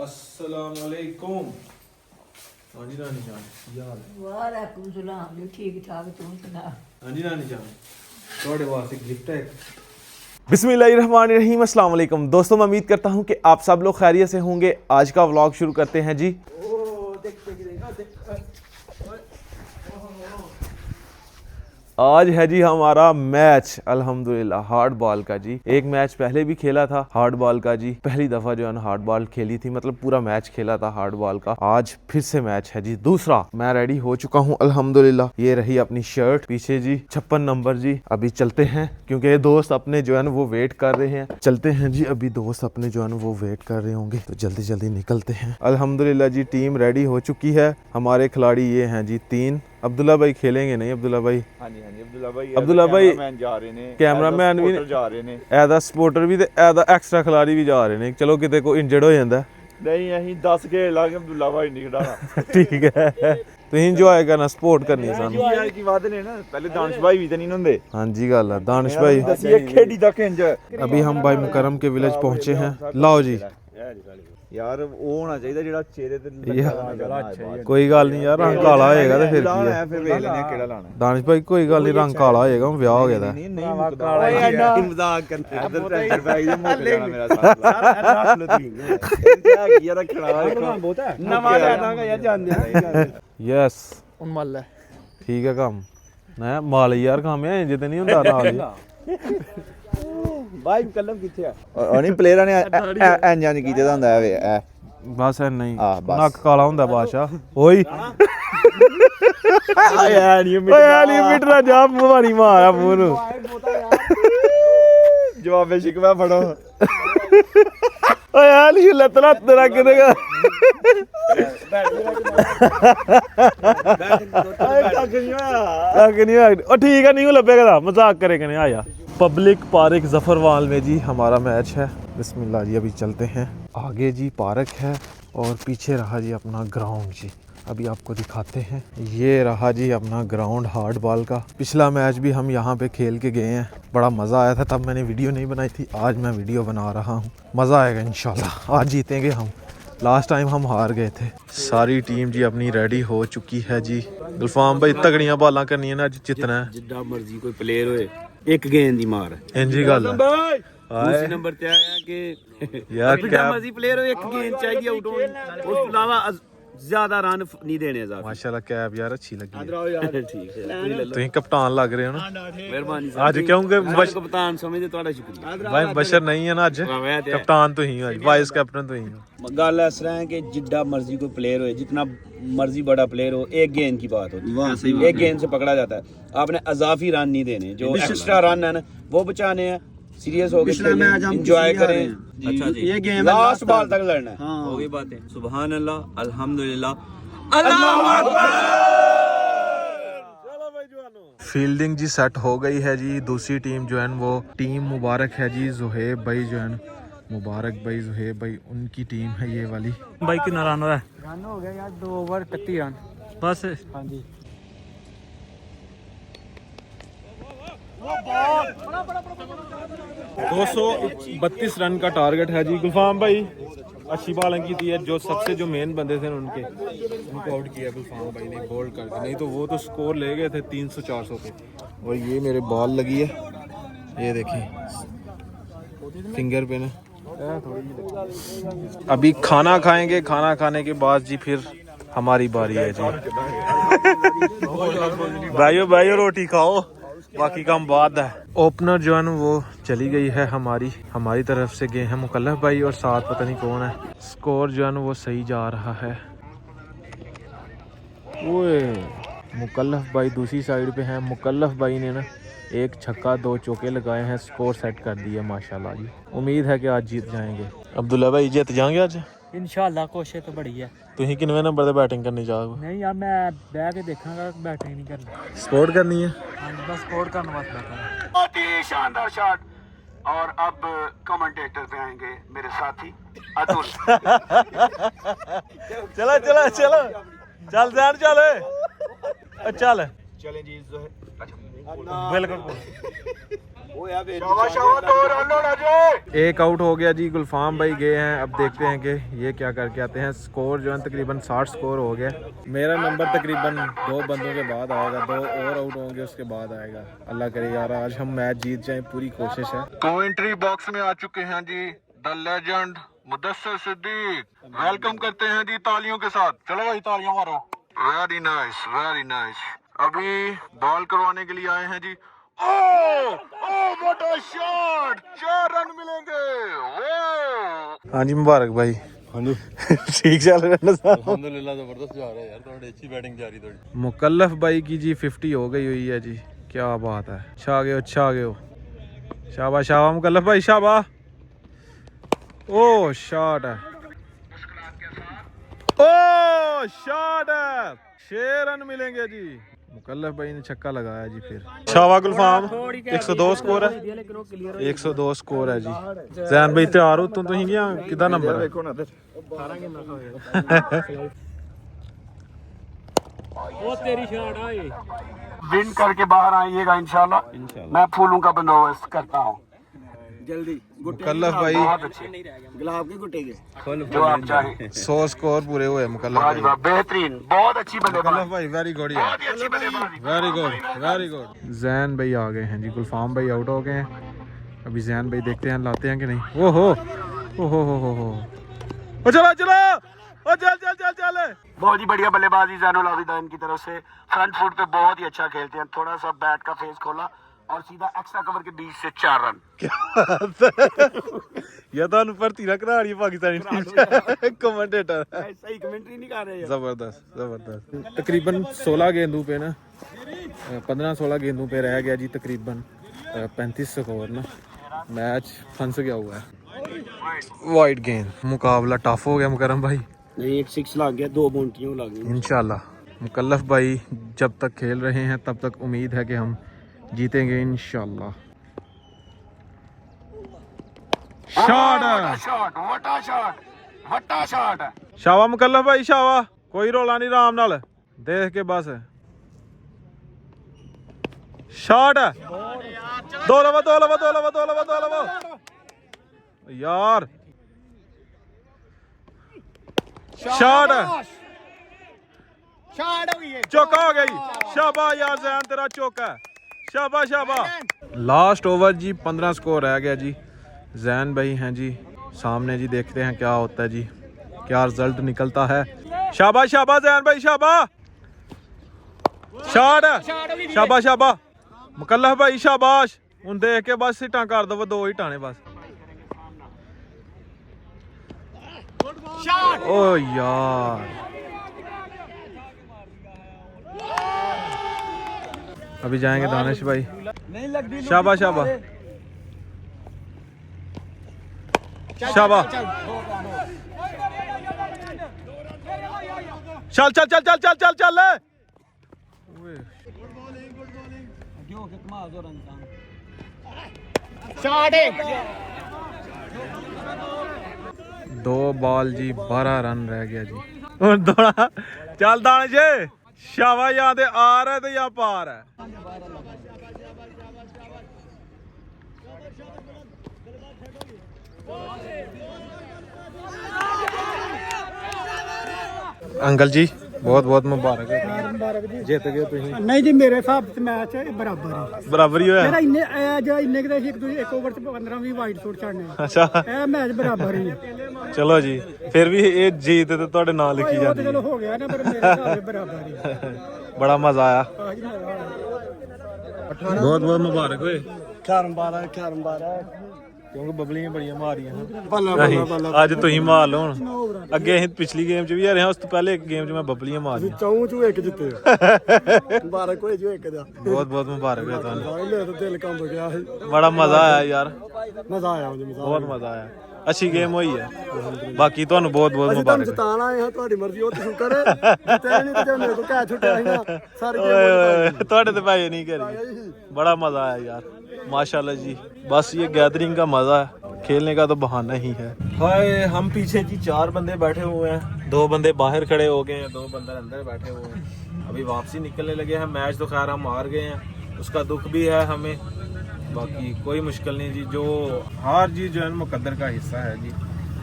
अस्सलामुअलैकुम। हाँ जी नानी जान, क्या हाल है? वालेकुम सलाम जी, ठीक ठाक तू सुना? हाँ जी नानी जान, थोड़े वास्ते गिफ्ट है। बिस्मिल्लाहिर्रहमानिर्रहीम। अस्सलाम वालेकुम दोस्तों, मैं उम्मीद करता हूँ कि आप सब लोग खैरियत से होंगे। आज का व्लॉग शुरू करते हैं जी। आज है जी हमारा मैच अल्हम्दुलिल्लाह हार्ड बॉल का जी। एक मैच पहले भी खेला था हार्ड बॉल का जी, पहली दफा जो है ना हार्ड बॉल खेली थी, मतलब पूरा मैच खेला था हार्ड बॉल का। आज फिर से मैच है जी दूसरा। मैं रेडी हो चुका हूँ अल्हम्दुलिल्लाह। ये रही अपनी शर्ट, पीछे जी 56 नंबर जी। अभी चलते हैं क्योंकि दोस्त अपने जो है ना वो वेट कर रहे हैं। चलते हैं जी, अभी दोस्त अपने जो है ना वो वेट कर रहे होंगे, तो जल्दी जल्दी निकलते हैं। अल्हम्दुलिल्लाह जी टीम रेडी हो चुकी है। हमारे खिलाड़ी ये हैं जी 3। अब्दुल्ला भाई खेलेंगे नहीं? अब्दुल्ला भाई हाँ जी अब्दुल्ला भाई कैमरामैन जा रहे ने, कैमरामैन भी जा रहे ने, एदा सपोर्टर भी ते एदा एक्स्ट्रा खिलाड़ी भी जा रहे ने। चलो किते को इंजर्ड हो जाता नहीं अहीं 10 खेल लागे अब्दुल्ला भाई नहीं खड़ाना। ठीक है, तो इंजॉय करना, सपोर्ट करनी है सानू। यार की बात ने ना, पहले दानिश भाई भी तो नहीं होंदे। हाँ जी गल है दानिश भाई। दसिए खेड़ी तक इंज अभी हम भाई मुकरम के विलेज पहुंचे हैं। लाओ जी यार वो होना चाहिए जेड़ा चेहरे ते लगा। कोई गल नहीं यार, रंग काला होएगा ते फिर की है। फिर वेख लेने केड़ा लाना। दानिश भाई कोई गल नहीं, रंग काला होएगा, हम ब्याह हो गया था। नहीं मजाक करते इधर ट्रैक्टर बैग दे मुंह लेना मेरा साथ रख लो तीन क्या किया रखना बहुत है नवा लेना का यार जान दे। यस उन मल्ल ठीक है काम ना माल यार काम है इंज ते नहीं हुंदा नाल। भाई कलम किथे है और नहीं प्लेयरां ने इंज कीते दा हुंदा है बस है नहीं बस। नक काला हुंदा बादशाह ओए आया नहीं मिटरा जा मुवानी मारा मुंह नु जवाब शिकवा पढ़ो। ओए आली लतला तेरा किदेगा ओ ठीक है नहीं लपेगा, मजाक करेगा नहीं। आया पब्लिक पार्क जफरवाल में जी हमारा मैच है। बिस्मिल्लाह जी, अभी चलते हैं आगे जी। पार्क है और पीछे रहा जी अपना ग्राउंड जी। अभी आपको दिखाते हैं, ये रहा जी अपना ग्राउंड हार्ड बॉल का। पिछला मैच भी हम यहाँ पे खेल के गए हैं, बड़ा मज़ा आया था। तब मैंने वीडियो नहीं बनाई थी, आज मैं वीडियो बना रहा हूँ। मज़ा आएगा इंशाल्लाह, आज जीतेंगे हम। लास्ट टाइम हम हार गए थे। सारी टीम जी अपनी रेडी हो चुकी है जी। गुलफाम भाई तगड़ियां बालां करनी है अज, जितना है जिद्दा मर्जी कोई प्लेयर होए, एक गेंद दी मार इंजी गल है। दूसरे नंबर ते आया कि यार जिद्दा मर्जी प्लेयर हो, एक गेंद चाहिए आउट होने, उस तो अलावा ज्यादा रन नहीं देने इजाफी। माशाल्लाह कैब यार अच्छी लगी। ठीक है तुम कप्तान लग रहे हो ना मेहरबानी आज, क्योंकि कप्तान समझदे ਤੁਹਾਡਾ शुक्रिया। भाई बशर नहीं है ना अज, कप्तान तो ही हो, वाइस कैप्टन तो ही हो। गल इस तरह है कि जिद्दा मर्जी कोई प्लेयर होए, जितना मर्जी बड़ा प्लेयर हो, एक गेंद की बात होती है, एक गेंद से पकड़ा जाता है। आपने इजाफी रन नहीं देने, जो एक्स्ट्रा रन है ना वो बचाने हैं। सीरियस हो गए, एंजॉय करें। अच्छा जी, ये गेम लास्ट बॉल तक लड़ना है। हो गई बात है। सुभान अल्लाह, अल्हम्दुलिल्लाह, अल्लाहू अकबर। फील्डिंग जी सेट हो गई है जी। दूसरी टीम जो है वो टीम मुबारक है जी। जुहेब भाई जो है मुबारक भाई, जुहेब भाई उनकी टीम है ये वाली। भाई कितना रन हुआ? रन हो गया यार 2 ओवर 31 रन बस। हाँ जी। 232 रन का टारगेट है जी। गुलफाम भाई अच्छी बॉलिंग की थी है, जो सबसे जो मेन बंदे थे उनको आउट किया गुलफाम भाई ने, बोल्ड कर दिया। नहीं तो वो तो स्कोर ले गए थे 300-400 पे। और ये मेरे बॉल लगी है, ये देखें फिंगर पे ना। अभी खाना खाएंगे, खाना खाने के बाद जी फिर हमारी बारी है जी। भाइयों रोटी खाओ, बाकी काम बाद है। ओपनर जो है ना वो चली गई है हमारी तरफ से गए हैं मुकल्लफ भाई, और साथ पता नहीं कौन है। स्कोर जो है ना वो सही जा रहा है। ओए मुकल्लफ भाई दूसरी साइड पे हैं। मुकल्लफ भाई ने ना 1 छक्का 2 चौके लगाए हैं, स्कोर सेट कर दिया माशाल्लाह जी। उम्मीद है कि आज जीत जाएंगे। अब्दुल्ला भाई जीत जाएंगे आज इंशाल्लाह, कोशिश तो बड़ी है। तुम किनवे नंबर पे बैटिंग करनी चाहोगे? नहीं यार, मैं बैठ के देखूंगा, बैटिंग नहीं करनी। सपोर्ट करनी है? हाँ जी, बस सपोर्ट करने वास्ते बैठा है। बहुत ही शानदार शॉट। और अब कमेंटेटर पे आएंगे मेरे साथी अतुल। चलो चल जान चल चलें जी बिल्कुल। एक आउट हो गया जी, गुलफाम भाई गए हैं। अब देखते हैं कि ये क्या करके आते हैं। स्कोर जो है तकरीबन 60 स्कोर हो गया। मेरा नंबर तकरीबन 2 बंदों के बाद आएगा, 2 और आउट होंगे उसके बाद आएगा। अल्लाह करे यार आज हम मैच जीत जाएं, पूरी कोशिश है। कमेंट्री बॉक्स में आ चुके हैं जी the legend Mudassir Siddique, welcome करते हैं जी तालियों के साथ। चलो भाई तालियां मारो। Very nice very nice. अभी बॉल करवाने के लिए आए हैं जी। Oh what a shot, 4 run मिलेंगे। ओ हाँ जी मुबारक भाई। हाँ जी ठीक चल रहा है अल्हम्दुलिल्लाह, जबरदस्त जा रहा है यार, थोड़ी अच्छी बैटिंग जा रही थोड़ी। मुकल्लफ भाई की जी 50 हो गई हुई है जी, क्या बात है। छा गए हो शाबाश शाबाश मुकल्लफ भाई शाबाश। ओ शॉट है, ओ शॉट है, 6 रन मिलेंगे जी। मुकल्लफ भाई ने छक्का लगाया जी। फिर शाबा गुलफाम 102 स्कोर है, 102 स्कोर है जी। जैन भाई तैयार हो तुम गया किदा नंबर है? वो तेरी शॉट आए। विन करके बाहर आइएगा इंशाल्लाह। मैं फूलों का बंदोबस्त करता हूँ। जल्दी मुकल्लफ भाई बहुत अच्छे, गुलाब के गुट्टे के जो आप चाहें। 100 स्कोर पूरे हुए मुकल्लफ भाई। वाह, बेहतरीन, बहुत अच्छी बल्लेबाजी, मुकल्लफ भाई वेरी गुड यार, बहुत ही अच्छी बल्लेबाजी। Very good very good. Jain भाई आ गए हैं जी, गुलफाम भाई आउट हो गए हैं। अभी जैन भाई देखते हैं लाते हैं कि नहीं। ओ हो ओ चलो ओ चल। बहुत ही बढ़िया बल्लेबाजी जैनुल आबिदीन की तरफ से। फ्रंट फुट पे बहुत ही अच्छा खेलते हैं। थोड़ा सा बैट का फेस खोला और सीधा एक्स्ट्रा कवर के बीच से 4 रन। ये तो भर्ती ना करा रही है पाकिस्तानी टीम से कमेंटेटर। सही कमेंट्री नहीं कर रहे। जबरदस्त। तकरीबन 16 गेंदों पे ना 15-16 गेंदों पे रह गया जी, तकरीबन 35 स्कोर ना। मैच फंस गया हुआ है। वाइट गेंद, मुकाबला टफ हो गया मुकरम भाई। नहीं, एक 6 लग गया, 2 बाउंड्रियां लग गई। इंशाल्लाह मुकल्लफ भाई जब तक खेल रहे हैं तब तक उम्मीद है कि हम जीतेंगे इंशाल्लाह। शॉट। शावा मुकल्लफ भाई शावा, कोई रोला नहीं, आराम नाल देख के बस। शॉट है, दो लवा यार। शॉट है, चौका हो गई। शाबाश यार जैन, तेरा चौका है, शाबाश। लास्ट ओवर जी, 15 स्कोर रह गया जी। जैन भाई हैं जी सामने जी, देखते हैं क्या होता है जी, क्या रिजल्ट निकलता है। शाबाश जैन भाई शाबाश। शॉट है, शाबाश मुकल्लफ भाई शाबाश। हूं देख के बस हिटां कर दो, 2 हिटां ने बस। ओ यार अभी जाएंगे दानिश भाई। शाबाश चल। दो बॉल जी, 12 रन रह गया जी। चल दानिश, शाबाश। या ते आ रहा है तो या पार है। अंकल जी बहुत बहुत मुबारक है, जित गए तुसीं। नहीं जी, मेरे हिसाब से मैच बराबर है। बराबर ही होया। मेरा इन्ने के एक ओवर च 15-20 वाइट शॉट छाड़ने। अच्छा, ਇਹ ਮੈਚ ਬਰਾਬਰ ਹੀ ਹੈ। चलो जी, फिर भी ये जीत तो ਤੁਹਾਡੇ ਨਾਲ लिखी ਉਹ जाती ਤਾਂ ਚਲੋ है। ਹੋ ਗਿਆ ਨਾ, ਪਰ ਮੇਰੇ ਹਿਸਾਬ ਨਾਲ ਬਰਾਬਰ ਹੀ ਹੈ। बड़ा मजा आया। ਆਜ ਨਾ बहुत बहुत मुबारक होए, 11-12 क्योंकि बबलियां बड़ियां मारियां ਬੱਲਾ नहीं ਅੱਜ ਤੁਸੀਂ ਮਾਰ ਲਓ ਹੁਣ। ਅੱਗੇ ਅਸੀਂ ਪਿਛਲੀ ਗੇਮ 'ਚ ਵੀ ਹਾਰੇ ਹਾਂ, ਉਸ ਤੋਂ ਪਹਿਲੇ ਇੱਕ ਗੇਮ 'ਚ ਮੈਂ ਬਬਲੀਆਂ ਮਾਰੀਆਂ। ਚਾਉਂ ਚੂ ਇੱਕ ਜਿੱਤੇ। ਮੁਬਾਰਕ ਹੋਏ ਜੋ ਇੱਕ ਦਾ। ਬਹੁਤ ਬਹੁਤ ਮੁਬਾਰਕ ਹੈ ਤੁਹਾਨੂੰ। ਮੇਰਾ ਤਾਂ ਦਿਲ ਕੰਬ ਗਿਆ ਸੀ। बड़ा मजा आया यार, ਮਜ਼ਾ ਆਇਆ ਮੈਨੂੰ। बहुत मजा आया। अच्छी गेम हुई है। बाकी ਤੁਹਾਨੂੰ ਬਹੁਤ ਬਹੁਤ ਅਸੀਂ ਤੁਹਾਨੂੰ ਮੁਬਾਰਕ। ਜਿਤਾਣ ਆਏ ਹਾਂ, ਤੁਹਾਡੀ ਮਰਜ਼ੀ। ਉਹ ਤੁਸੀਂ ਕਰੇ ਜਿੱਤੇ ਨਹੀਂ ਤੇ ਮੇਰੇ ਕੋਲ ਕਹਿ ਛੁੱਟਿਆ ਸੀ ਨਾ ਸਾਰੀ ਓਏ ਓਏ ਤੁਹਾਡੇ ਤੇ ਭਾਈ नहीं करी। बड़ा मजा आया यार, माशाल्लाह जी। बस ये गैदरिंग का मजा है, खेलने का तो बहाना ही है। हाय, हम पीछे जी 4 बंदे बैठे हुए हैं, 2 बंदे बाहर खड़े हो गए हैं, 2 बंदे अंदर बैठे हुए हैं। अभी वापसी निकलने लगे हैं। मैच तो खैर हम हार गए हैं, उसका दुख भी है हमें, बाकी कोई मुश्किल नहीं जी, जो हार जी जो है मुकद्दर का हिस्सा है जी,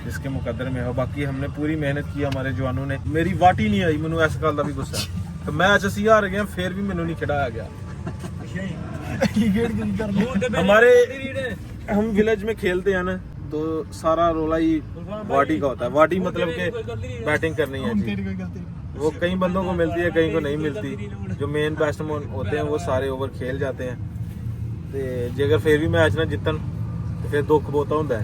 जिसके मुकद्दर में हो। बाकी हमने पूरी मेहनत की, हमारे जवानों ने, मेरी वाटी नहीं आई, मैनू इस गल का भी गुस्सा है तो मैच असी हार गए फिर भी मैनू नहीं खिलाया गया। हमारे हम विलेज में खेलते हैं ना तो सारा रोला ही वाटी का होता है। वाटी मतलब के बैटिंग करनी है जी, वो कई बंदों को मिलती है कहीं को नहीं मिलती। जो मेन बैट्समैन होते हैं वो सारे ओवर खेल जाते हैं ते जेकर फिर भी मैच ना जितन तो फिर दुख बहुत होता है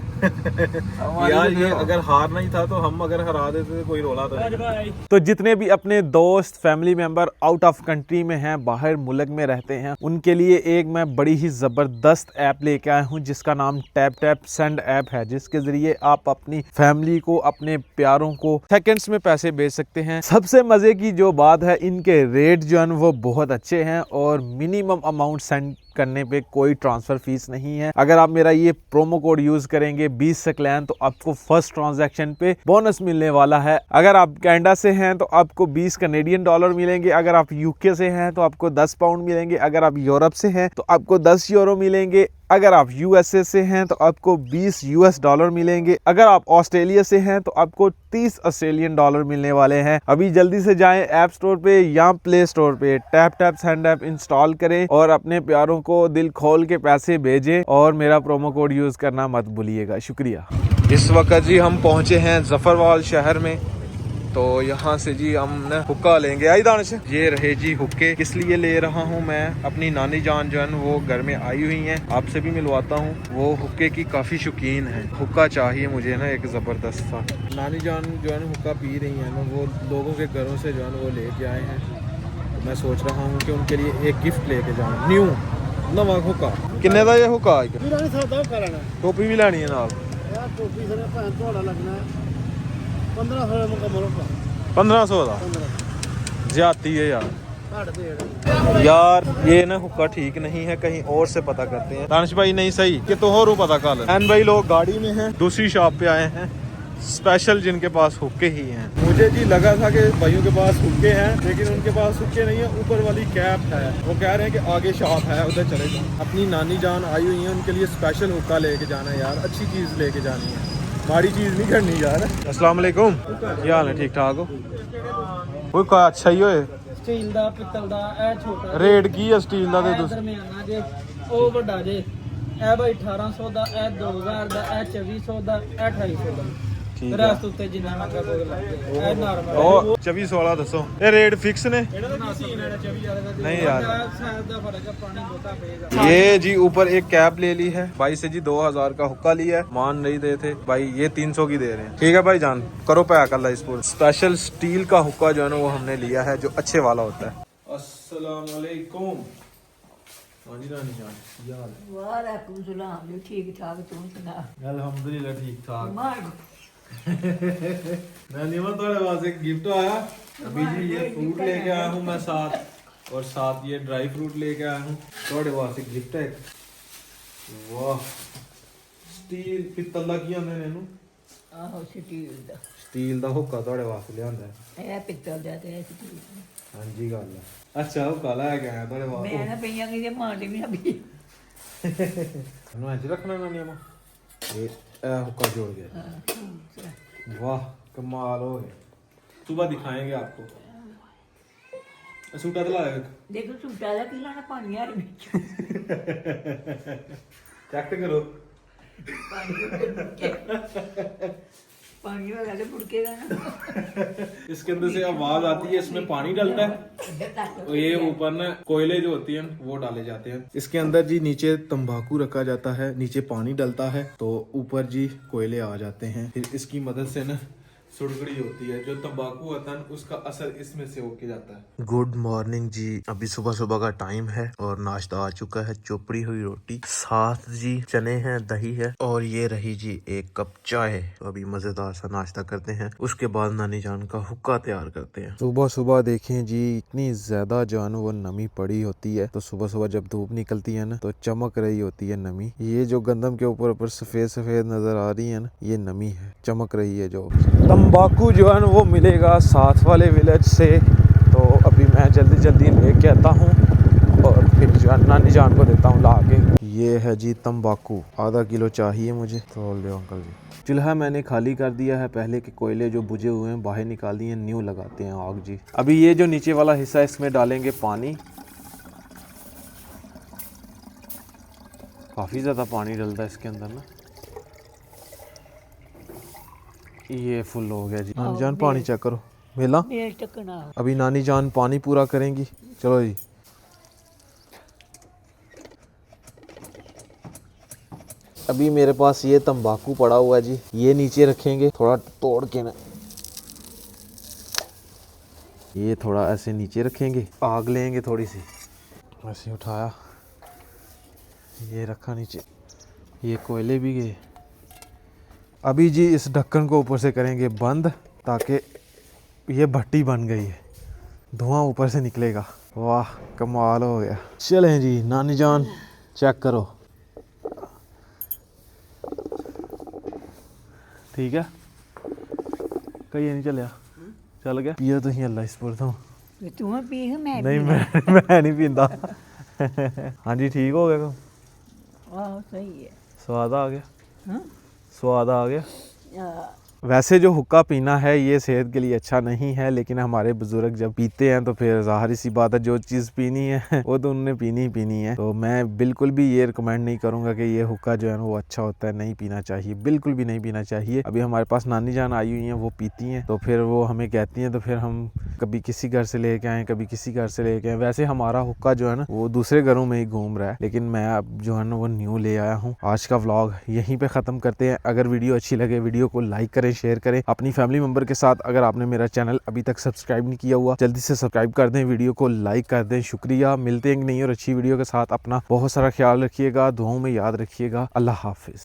यार ये अगर हारना ही था तो हम अगर हरा देते तो कोई रोला तो नहीं। तो जितने भी अपने दोस्त family member out of country में हैं, बाहर मुल्क में रहते हैं, उनके लिए एक मैं बड़ी ही ज़बरदस्त ऐप लेके आया हूं जिसका नाम टैप टैप सेंड ऐप है, जिसके ज़रिए आप अपनी फैमिली को, अपने प्यारों को सेकंड्स में पैसे भेज सकते हैं। सबसे मज़े की जो बात है, इनके रेट जो है वो बहुत अच्छे हैं और मिनिमम अमाउंट सेंड करने पे कोई ट्रांसफ़र फीस नहीं है। अगर आप मेरा ये प्रोमो कोड यूज़ करेंगे 20 सकलैन तो आपको फर्स्ट ट्रांजैक्शन पे बोनस मिलने वाला है। अगर आप कनाडा से हैं तो आपको 20 कनेडियन डॉलर मिलेंगे, अगर आप यूके से हैं तो आपको 10 पाउंड मिलेंगे, अगर आप यूरोप से हैं तो आपको 10 यूरो मिलेंगे, अगर आप यूएसए से हैं तो आपको 20 यूएस डॉलर मिलेंगे, अगर आप ऑस्ट्रेलिया से हैं तो आपको 30 ऑस्ट्रेलियन डॉलर मिलने वाले हैं। अभी जल्दी से जाएं ऐप स्टोर पे या प्ले स्टोर पे, tap tap send app install करें और अपने प्यारों को दिल खोल के पैसे भेजें और मेरा प्रोमो कोड यूज़ करना मत भूलिएगा। शुक्रिया। इस वक्त जी हम पहुंचे हैं जफरवाल शहर में, तो यहाँ से जी हम हुक्का लेंगे। आई दानिश, ये रहे जी हुक्के। किस लिए ले रहा हूँ मैं, अपनी नानी जान जो है वो घर में आई हुई हैं, आपसे भी मिलवाता हूँ। वो हुक्के की काफ़ी शौकीन है, हुक्का चाहिए मुझे ना एक ज़बरदस्त सा। नानी जान जो है हुक्का पी रही हैं ना, वो लोगों के घरों से जो है वो लेके आए हैं। तो मैं सोच रहा हूँ कि उनके लिए एक गिफ्ट लेके जाऊँ, न्यू नवा हुक्का। किन्ने का ये हुक्का? टोपी भी लेनी है ना? 1500 का ज्यादती है यार ये ना हुक्का ठीक नहीं है, कहीं और से पता करते हैं। दानिश भाई नहीं सही कि तो और पता कर। एन भाई लोग गाड़ी में हैं, दूसरी शॉप पे आए हैं स्पेशल जिनके पास हुक्के ही हैं। मुझे जी लगा था कि भाइयों के पास हुक्के हैं, लेकिन उनके पास हुक्के नहीं है, ऊपर वाली कैप है। वो कह रहे हैं कि आगे शॉप है उधर चले जाओ। अपनी नानी जान आई हुई है, उनके लिए स्पेशल हुक्का लेके जाना है यार, अच्छी चीज़ लेके जानी है, माड़ी चीज़ नहीं करनी यार। अस्सलाम वालेकुम, क्या हाल है? ठीक ठाक हो? कोई का अच्छा ही होए। स्टील दा पित्तल दा ए छोटा रेट की है स्टील दा? दे दरमियाना जे ओ ਵੱਡਾ ਜੇ ए भाई 1800 ਦਾ, ए 2000 ਦਾ, ए 2400 ਦਾ, ए 2800 ਦਾ। ਠੀਕ ਰਸਤ ਉੱਤੇ ਜਿੰਨਾ ਮੰਗਾ ਕੋਲ ਲੱਗਦਾ ਇਹ ਨਾਰਮਲ ਉਹ 2416 ਦੱਸੋ, ਇਹ ਰੇਟ ਫਿਕਸ ਨੇ? नहीं यार, साइज ਦਾ ਫਰਕ ਹੈ, ਪਾਣੀ ਬਹੁਤਾ ਪਏਗਾ। ये जी ऊपर एक कैप ले ली है भाई से जी, 2000 का हुक्का लिया है, मान नहीं रहे थे भाई, ये 300 की दे रहे हैं। ठीक है भाई जान, करो पैक अल्लाह इस पूरे। स्पेशल स्टील का हुक्का जो है ना वो हमने लिया है, जो अच्छे वाला होता है। अस्सलाम वालेकुम। हाँ जी रानी जान, क्या हाल है? वालेकुम सलाम जी, ठीक ठाक तू सुना? अल्हम्दुलिल्लाह ठीक ठाक। मार नानी मैं थोड़े पास एक गिफ्ट आया अभी जी, ये फ्रूट लेके आया हूँ मैं साथ, और साथ ये ड्राई फ्रूट लेके आया हूँ। थोड़े पास एक गिफ्ट है, वाह स्टील पित्तल दा की आंदे ने इनू? आहो स्टील दा, स्टील दा हुक्का थोड़े वास्ते लियांदा है। ਇਹ ਪਿੱਤਲ ਦਾ ਤੇ ਇਹ ਸਟੀਲ ਦਾ। हाँ जी गल है। अच्छा हुक्का लेके आया थोड़े वास्ते। ਮੈਂ ਨਾ ਪਈਆਂ ਕਿ ਮਾਂਡੀ ਵੀ ਨਾ ਵੀ इनू इंज रखना नानी अम्मा, ये हुक्का जोड़ गया, वाह कमाल हो गया। सुबह दिखाएंगे आपको। सूटा दिला ਦੇਖੋ ਝੂਟਾ ਦਾ ਕੀ ਲਾਣਾ, ਪਾਣੀ ਆ ਵਿੱਚ चेक करो। पानी वाले बुड़केगा ना। इसके अंदर से आवाज आती है, इसमें पानी डलता है और ये ऊपर ना कोयले जो होती हैं वो डाले जाते हैं। इसके अंदर जी नीचे तंबाकू रखा जाता है, नीचे पानी डलता है तो ऊपर जी कोयले आ जाते हैं, फिर इसकी मदद से ना सुड़गड़ी होती है, जो तंबाकू होता है उसका असर इसमें से होके जाता है। गुड मॉर्निंग जी, अभी सुबह सुबह का टाइम है और नाश्ता आ चुका है, चोपड़ी हुई रोटी, साथ जी चने हैं, दही है और ये रही जी एक कप चाय। तो अभी मजेदार सा नाश्ता करते हैं, उसके बाद नानी जान का हुक्का तैयार करते हैं। सुबह सुबह देखें जी, इतनी ज्यादा जो है वो नमी पड़ी होती है, तो सुबह सुबह जब धूप निकलती है ना तो चमक रही होती है नमी। ये जो गंदम के ऊपर सफेद सफेद नजर आ रही है ना, ये नमी है, चमक रही है। जो तंबाकू जो है वो मिलेगा साथ वाले विलेज से, तो अभी मैं जल्दी जल्दी लेके आता हूँ और फिर जो नानी जान को देता हूँ ला के। ये है जी तंबाकू, आधा किलो चाहिए मुझे, तोल दो अंकल जी। चूल्हा मैंने खाली कर दिया है, पहले के कोयले जो बुझे हुए हैं बाहर निकाल दिए, न्यू लगाते हैं आग जी। अभी ये जो नीचे वाला हिस्सा है इसमें डालेंगे पानी, काफ़ी ज़्यादा पानी डलता है इसके अंदर ना। ये फुल हो गया जी। नानी जान पानी चेक करो, मेला मेरे टकना अभी नानी जान पानी पूरा करेंगी। चलो जी, अभी मेरे पास ये तंबाकू पड़ा हुआ है जी, ये नीचे रखेंगे थोड़ा तोड़ के ना, ये थोड़ा ऐसे नीचे रखेंगे, आग लेंगे थोड़ी सी, ऐसे उठाया, ये रखा नीचे, ये कोयले भी गए। अभी जी इस ढक्कन को ऊपर से करेंगे बंद, ताकि ये भट्टी बन गई है, धुआं ऊपर से निकलेगा। वाह कमाल हो गया। चलें जी नानी जान चेक करो, ठीक है, कहीं नहीं चलिया, चल गया। पियो तो ही अल्लाह इस पर तो तू पी मैं नहीं, मैं नहीं पींदा। हाँ जी ठीक हो गया काम, आह सही है। स्वाद आ गया, हाँ स्वाद आ गया। आ, वैसे जो हुक्का पीना है ये सेहत के लिए अच्छा नहीं है, लेकिन हमारे बुजुर्ग जब पीते हैं तो फिर ज़ाहिर सी बात है जो चीज़ पीनी है वो तो उन्होंने पीनी ही पीनी है। तो मैं बिल्कुल भी ये रिकमेंड नहीं करूँगा कि ये हुक्का जो है वो अच्छा होता है, नहीं पीना चाहिए, बिल्कुल भी नहीं पीना चाहिए। अभी हमारे पास नानी जान आई हुई हैं, वो पीती हैं, तो फिर वो हमें कहती हैं, तो फिर हम कभी किसी घर से लेके आएँ, कभी किसी घर से लेके आएँ। वैसे हमारा हुक्का जो है ना वो दूसरे घरों में ही घूम रहा है, लेकिन मैं अब जो है ना वो न्यू ले आया हूँ। आज का व्लॉग यहीं पे ख़त्म करते हैं। अगर वीडियो अच्छी लगे वीडियो को लाइक करें, शेयर करें अपनी फैमिली मेंबर के साथ। अगर आपने मेरा चैनल अभी तक सब्सक्राइब नहीं किया हुआ जल्दी से सब्सक्राइब कर दें, वीडियो को लाइक कर दें। शुक्रिया, मिलते हैं एक नई और अच्छी वीडियो के साथ। अपना बहुत सारा ख्याल रखिएगा, दुआओं में याद रखिएगा। अल्लाह हाफिज़।